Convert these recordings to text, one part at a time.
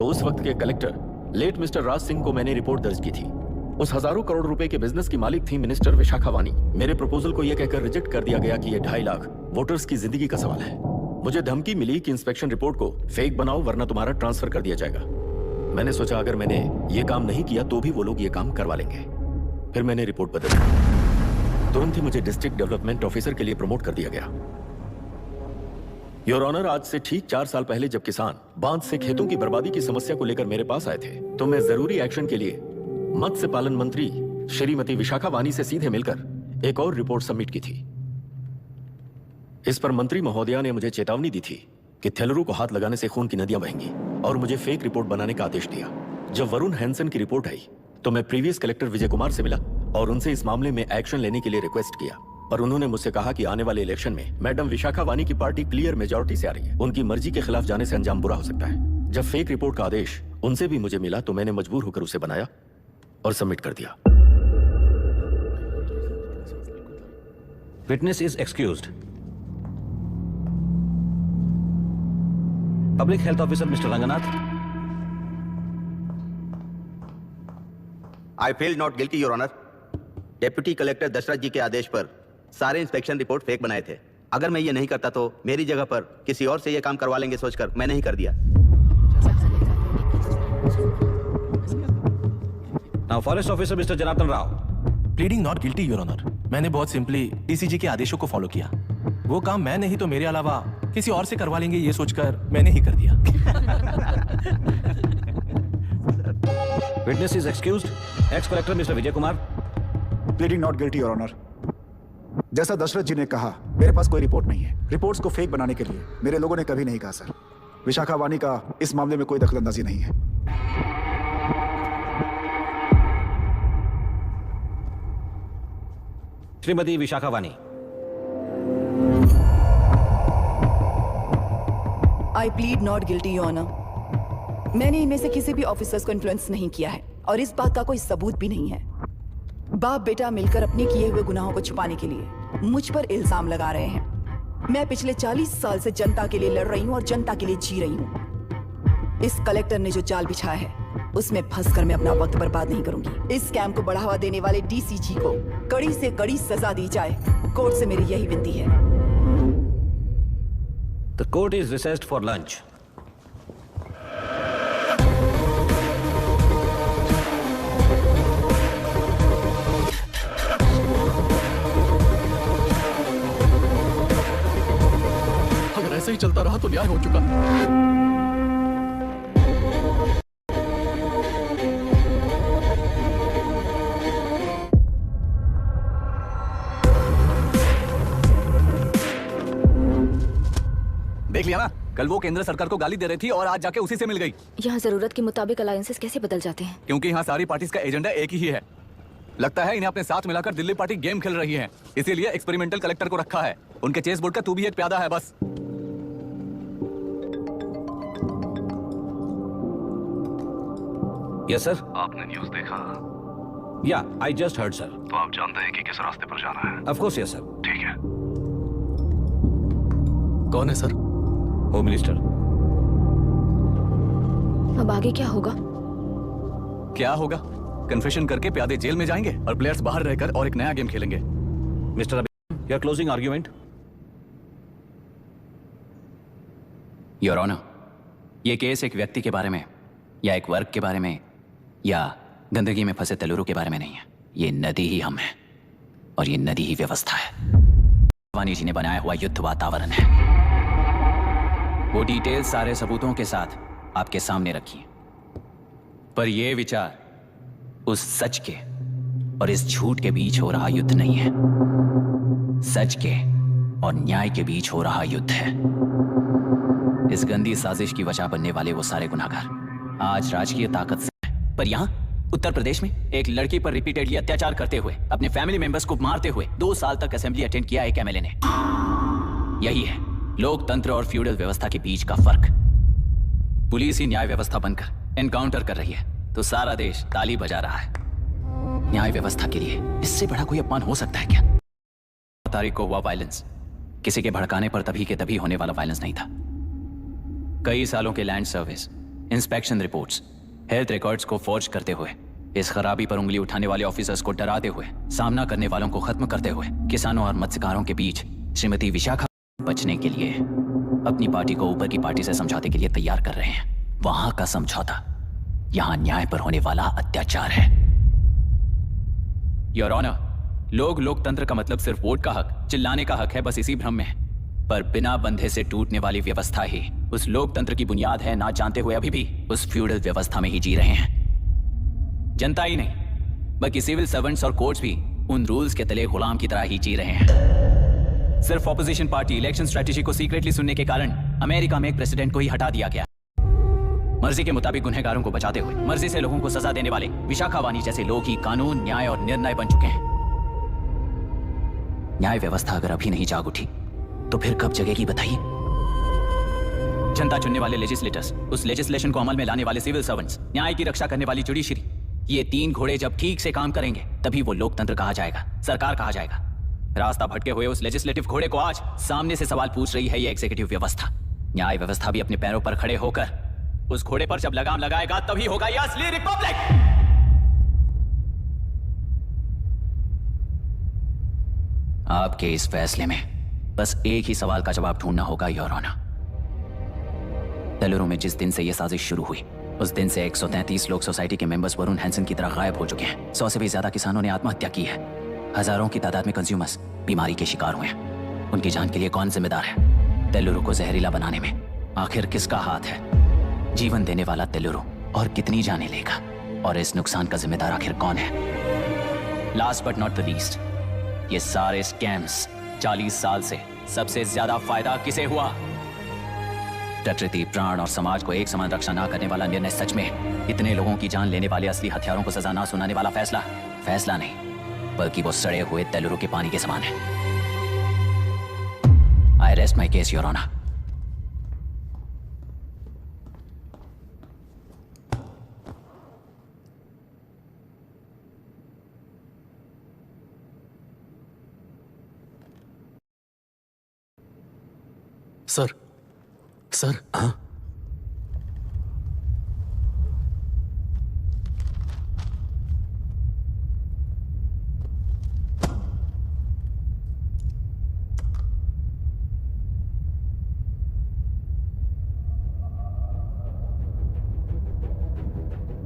तो उस वक्त के collector late mister Raj Singh को मैंने रिपोर्ट दर्ज की थी। उस हजारों करोड़ रुपए के बिजनेस की मालिक थी मिनिस्टर विशाखा वानी। मेरे प्रपोजल को यह कहकर रिजेक्ट कर दिया गया कि यह 2.5 लाख वोटर्स की जिंदगी का सवाल है। मुझे धमकी मिली कि इंस्पेक्शन रिपोर्ट को फेक बनाओ वरना तुम्हारा ट्रांसफर कर दिया जाएगा। मैंने सोचा अगर मैंने ये काम नहीं किया तो भी वो लोग ये काम करवा लेंगे। फिर मैंने रिपोर्ट बदल दी। तुरंत ही मुझे डिस्ट्रिक्ट डेवलपमेंट ऑफिसर के लिए प्रमोट कर दिया गया। योर ऑनर, आज से ठीक 4 साल पहले जब किसान बांध से खेतों की बर्बादी की समस्या को लेकर मेरे पास आए थे तो मैं जरूरी एक्शन के लिए मत्स्य पालन मंत्री श्रीमती विशाखा वानी से सीधे मिलकर एक और रिपोर्ट सबमिट की थी। इस पर मंत्री महोदया ने मुझे चेतावनी दी थी कि थेलरू को हाथ लगाने से खून की नदियां बहेंगी और मुझे फेक रिपोर्ट बनाने का आदेश दिया। जब वरुण हैंसन की रिपोर्ट आई तो मैं प्रीवियस कलेक्टर विजय कुमार से मिला और उनसे इस मामले में एक्शन लेने के लिए रिक्वेस्ट किया, पर उन्होंने मुझसे कहा कि आने वाले इलेक्शन में मैडम विशाखा वानी की पार्टी क्लियर मेजॉरिटी से आ रही है, उनकी मर्जी के खिलाफ जाने से अंजाम बुरा हो सकता है। जब फेक रिपोर्ट का आदेश उनसे भी मुझे मिला तो मैंने मजबूर होकर उसे बनाया और सबमिट कर दिया। Witness is excused. Public Health Officer Mr. Ranganath. I feel not guilty, Your Honor. Deputy collector Dashrath ji के आदेश पर सारे इंस्पेक्शन रिपोर्ट फेक बनाए थे। अगर मैं ये नहीं करता तो मेरी जगह पर किसी और से ये काम करवा लेंगे सोचकर मैं नहीं कर दिया। Now Forest Officer Mr. Janardhan Rao. Pleading not guilty your honour. मैंने बहुत सिंपली डीसीजी के आदेशों को फॉलो किया। वो काम मैं नहीं तो मेरे अलावा किसी और से करवा लेंगे ये सोचकर मैंने ही कर दिया। Witness is excused. Ex-Collector Mr. Vijay Kumar. Pleading not guilty your honour. जैसा दशरथ जी ने कहा मेरे पास कोई रिपोर्ट नहीं है। रिपोर्ट्स को फेक बनाने के लिए मेरे लोगों ने कभी नहीं कहा सर। विशाखा वानी का इस मामले में कोई दखलंदाजी नहीं है। Shrimati Vishakha Vani. I plead not guilty your honour. मैंने इनमें से किसी भी ऑफिसर्स को इन्फ्लुएंस नहीं किया है और इस बात का कोई सबूत भी नहीं है। बाप बेटा मिलकर अपने किए हुए गुनाहों को छुपाने के लिए मुझ पर इल्जाम लगा रहे हैं। मैं पिछले 40 साल से जनता के लिए लड़ रही हूं और जनता के लिए जी रही हूं। इस कलेक्टर ने जो जाल बिछाया है उसमें फंसकर मैं अपना वक्त बर्बाद नहीं करूंगी। इस स्कैम को बढ़ावा देने वाले डीसीजी को कड़ी से कड़ी सजा दी जाए, कोर्ट से मेरी यही विनती है। The court is recessed for lunch. अगर ऐसे ही चलता रहा तो न्याय हो चुका। देख लिया ना, कल वो केंद्र सरकार को गाली दे रही थी और आज जाके उसी से मिल गई। यहाँ जरूरत के मुताबिक अलायंसेस कैसे बदल जाते हैं? क्योंकि यहाँ सारी पार्टीज का एजेंडा एक ही है। लगता है इन्हें अपने साथ मिलाकर दिल्ली पार्टी गेम खेल रही है, इसीलिए एक्सपेरिमेंटल कलेक्टर को रखा है। उनके चेस बोर्ड का तू भी एक प्यादा है बस। Yes sir. आपने न्यूज़ देखा? या आई जस्ट हर्ड सर। तो आप जानते हैं कि किस रास्ते पर जाना है? Of course yes sir. ठीक है। कौन है सर? Home minister. अब आगे क्या होगा? क्या होगा? कन्फेशन करके प्यादे जेल में जाएंगे और प्लेयर्स बाहर रहकर और एक नया गेम खेलेंगे। Mister Abhi your closing argument. Your honour, ये केस एक व्यक्ति के बारे में या एक वर्ग के बारे में या गंदगी में फंसे तेलुरु के बारे में नहीं है। ये नदी ही हम है और ये नदी ही व्यवस्था है। वानी जी ने बनाया हुआ युद्ध वातावरण है। वो डिटेल सारे सबूतों के साथ आपके सामने रखी, पर यह विचार उस सच के और इस झूठ के बीच हो रहा युद्ध नहीं है। सच के और न्याय के बीच हो रहा युद्ध है। इस गंदी साजिश की वजह बनने वाले वो सारे गुनाहगार आज राजकीय ताकत से है, पर यहां उत्तर प्रदेश में एक लड़की पर रिपीटेडली अत्याचार करते हुए, अपने फैमिली मेंबर्स को मारते हुए 2 साल तक असेंबली अटेंड किया एक एमएलए ने। यही है लोकतंत्र और फ्यूडल व्यवस्था के बीच का फर्क। पुलिस ही न्याय व्यवस्था बनकर एनकाउंटर कर रही है तो सारा देश ताली बजा रहा है। न्याय व्यवस्था के लिए इससे बड़ा कोई अपमान हो सकता है क्या? तारीख को हुआ वायलेंस किसी के भड़काने पर तभी के तभी होने वाला वायलेंस नहीं था। कई सालों के land service, inspection reports, health records को फॉर्ज करते हुए, इस खराबी पर उंगली उठाने वाले ऑफिसर्स को डराते हुए, सामना करने वालों को खत्म करते हुए, किसानों और मत्स्यकारों के बीच श्रीमती विशाखा बचने के लिए अपनी पार्टी को ऊपर की पार्टी से समझौते के लिए तैयार कर रहे हैं। वहां का समझौता यहां न्याय पर होने वाला अत्याचार है। योर ऑनर, लोकतंत्र का मतलब सिर्फ वोट का हक, चिल्लाने का हक है, बस इसी भ्रम में है। पर बिना बंधे से टूटने वाली व्यवस्था ही उस लोकतंत्र की बुनियाद है, ना जानते हुए अभी भी उस फ्यूडल व्यवस्था में ही जी रहे हैं। जनता ही नहीं बल्कि सिविल सर्वेंट्स और कोर्ट्स भी उन रूल्स के तले गुलाम की तरह ही जी रहे हैं। सिर्फ ऑपोजिशन पार्टी इलेक्शन स्ट्रेटेजी को सीक्रेटली सुनने के कारण अमेरिका में एक प्रेसिडेंट को ही हटा दिया गया। मर्जी के मुताबिक गुनहगारों को बचाते हुए मर्जी से लोगों को सजा देने वाले विशाखा वानी जैसे लोग ही कानून, न्याय और निर्णय बन चुके हैं। न्याय व्यवस्था अगर अभी नहीं जाग उठी तो फिर कब जगेगी बताइए? जनता चुनने वाले लेजिस्लेटर्स, उस लेजिस्लेशन को अमल में लाने वाले सिविल सर्वेंट्स, न्याय की रक्षा करने वाली जुडिशरी, ये तीन घोड़े जब ठीक से काम करेंगे तभी वो लोकतंत्र कहा जाएगा, सरकार कहा जाएगा। रास्ता भटके हुए उस लेजिस्लेटिव घोड़े को आज सामने से सवाल पूछ रही है ये एग्जीक्यूटिव व्यवस्था। न्याय व्यवस्था भी अपने पैरों पर खड़े होकर उस घोड़े पर जब लगाम लगाएगा तभी होगा ये असली रिपब्लिक। आपके इस फैसले में बस एक ही सवाल का जवाब ढूंढना होगा योर ऑनर। तेलुरु में जिस दिन से यह साजिश शुरू हुई उस दिन से 133 लोग सोसाइटी के मेंबर्स वरुण हैंसन की तरह गायब हो चुके हैं। 100 से भी ज्यादा किसानों ने आत्महत्या की है। हजारों की तादाद में कंज्यूमर्स बीमारी के शिकार हुए हैं। उनकी जान के लिए कौन जिम्मेदार है? तेलुरु को जहरीला बनाने में आखिर किसका हाथ है? जीवन देने वाला तेलुरु और कितनी जाने लेगा? और इस नुकसान का जिम्मेदार आखिर कौन है? Last but not the least, ये सारे स्कैम्स 40 साल से सबसे ज्यादा फायदा किसे हुआ? प्रकृति, प्राण और समाज को एक समान रक्षा ना करने वाला निर्णय सच में इतने लोगों की जान लेने वाले असली हथियारों को सजा ना सुनाने वाला फैसला नहीं बल्कि वो सड़े हुए तेलुरु के पानी के समान है। I rest my case your honour. Sir हाँ?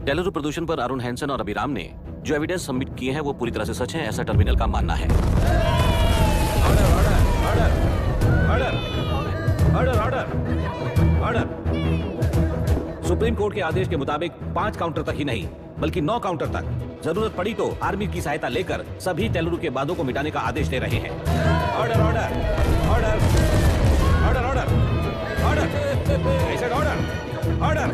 तेलुरु प्रदूषण पर अरुण हैंसन और अभिराम ने जो एविडेंस सबमिट किए हैं वो पूरी तरह से सच है, ऐसा टर्मिनल का मानना है। ऑर्डर। सुप्रीम कोर्ट के आदेश के मुताबिक 5 काउंटर तक ही नहीं बल्कि 9 काउंटर तक जरूरत पड़ी तो आर्मी की सहायता लेकर सभी तेलुरु के बांधों को मिटाने का आदेश दे रहे हैं। Order order order order order order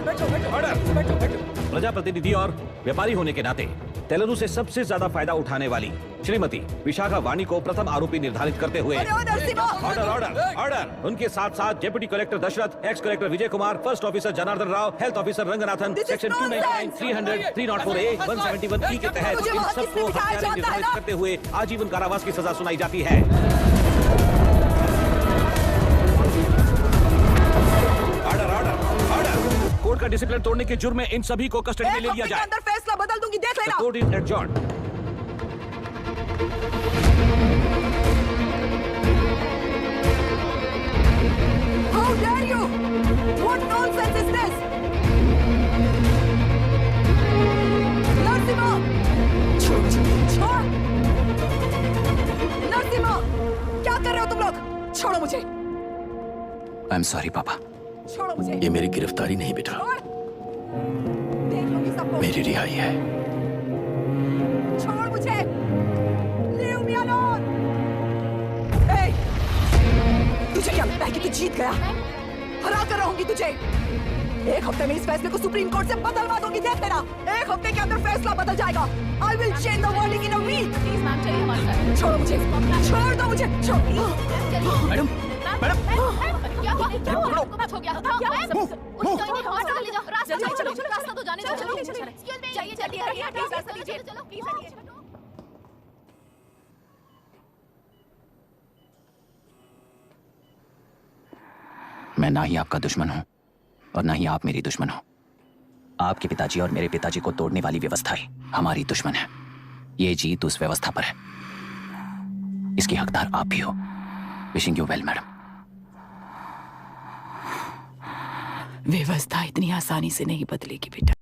order order. प्रजाप्रतिनिधि और व्यापारी होने के नाते तेलुरु से सबसे ज्यादा फायदा उठाने वाली श्रीमती विशाखा वानी को प्रथम आरोपी निर्धारित करते हुए ऑर्डर ऑर्डर ऑर्डर। उनके साथ साथ deputy collector Dashrath, ex collector Vijay Kumar, first officer Janardhan Rao, health officer Ranganathan, section 299, 300, 304A, 171 के तहत इन सबको हत्यारे निर्धारित करते हुए आजीवन कारावास की सजा सुनाई जाती है। कोर्ट का डिसिप्लिन तोड़ने के जुर्म में इन सभी को कस्टडी में ले लिया जाए। अंदर फैसला बदल दूंगी, देख लेना। Court is adjourned. How dare you? What nonsense is this? Narasimha, छोड़। नरसिम्हा, क्या कर रहे हो तुम लोग? छोड़ो मुझे। आई एम सॉरी पापा। छोड़ो मुझे। ये मेरी गिरफ्तारी नहीं बेटा, देख लूंगी सबको। मेरी रिहाई है। छोड़ मुझे। Leave me alone. Hey, तुझे क्या लगता है कि तू जीत गया? हरा कर रहूंगी तुझे। एक हफ्ते में इस फैसले को सुप्रीम कोर्ट से बदलवा दूंगी, देख लेना। एक हफ्ते के अंदर फैसला बदल जाएगा। I will change the verdict in a week. Please ma'am, चलिए हमारे साथ। छोड़ो मुझे, छोड़ दो मुझे, मैडम क्या हुआ? कुछ हो गया? हॉस्पिटल ले जाओ। रास्ता चलो, रास्ता तो जाने दो। चलो चाहिए चलो प्लीज। मैं ना ही आपका दुश्मन हूं और ना ही आप मेरी दुश्मन हो। आपके पिताजी और मेरे पिताजी को तोड़ने वाली व्यवस्थाएं हमारी दुश्मन है। ये जीत उस व्यवस्था पर है। इसकी हकदार आप भी हो। Wishing you well madam. व्यवस्था इतनी आसानी से नहीं बदलेगी बेटा।